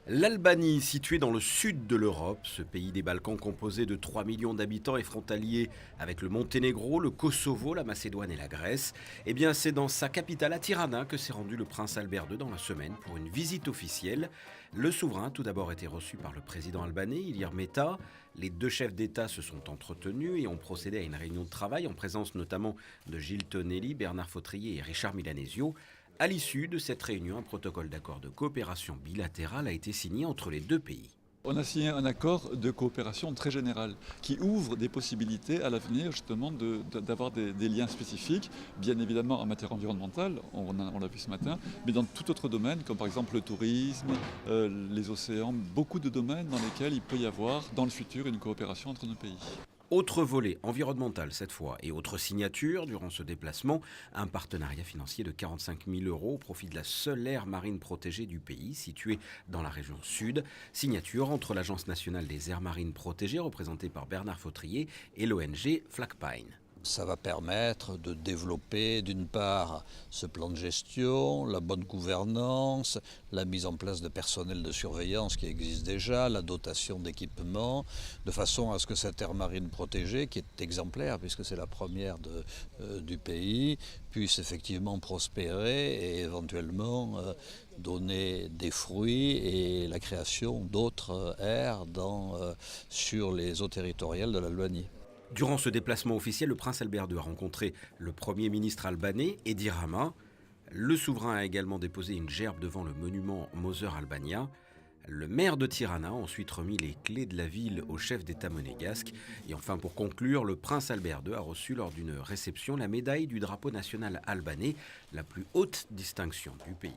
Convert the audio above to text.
L'Albanie, située dans le sud de l'Europe, ce pays des Balkans composé de 3 millions d'habitants et frontalier avec le Monténégro, le Kosovo, la Macédoine et la Grèce, eh bien c'est dans sa capitale à Tirana que s'est rendu le prince Albert II dans la semaine pour une visite officielle. Le souverain a tout d'abord été reçu par le président albanais, Ilir Meta. Les deux chefs d'État se sont entretenus et ont procédé à une réunion de travail en présence notamment de Gilles Tonelli, Bernard Fautrier et Richard Milanesio. À l'issue de cette réunion, un protocole d'accord de coopération bilatérale a été signé entre les deux pays. On a signé un accord de coopération très général qui ouvre des possibilités à l'avenir justement d'avoir des liens spécifiques, bien évidemment en matière environnementale, on l'a vu ce matin, mais dans tout autre domaine, comme par exemple le tourisme, les océans, beaucoup de domaines dans lesquels il peut y avoir dans le futur une coopération entre nos pays. Autre volet environnemental cette fois et autre signature durant ce déplacement, un partenariat financier de 45 000 euros au profit de la seule aire marine protégée du pays, située dans la région sud. Signature entre l'Agence nationale des aires marines protégées, représentée par Bernard Fautrier, et l'ONG Flagpine. Ça va permettre de développer d'une part ce plan de gestion, la bonne gouvernance, la mise en place de personnel de surveillance qui existe déjà, la dotation d'équipements, de façon à ce que cette aire marine protégée, qui est exemplaire puisque c'est la première du pays, puisse effectivement prospérer et éventuellement donner des fruits et la création d'autres aires sur les eaux territoriales de l'Albanie. Durant ce déplacement officiel, le prince Albert II a rencontré le premier ministre albanais, Edi Rama. Le souverain a également déposé une gerbe devant le monument Mauser Albania. Le maire de Tirana a ensuite remis les clés de la ville au chef d'État monégasque. Et enfin, pour conclure, le prince Albert II a reçu lors d'une réception la médaille du drapeau national albanais, la plus haute distinction du pays.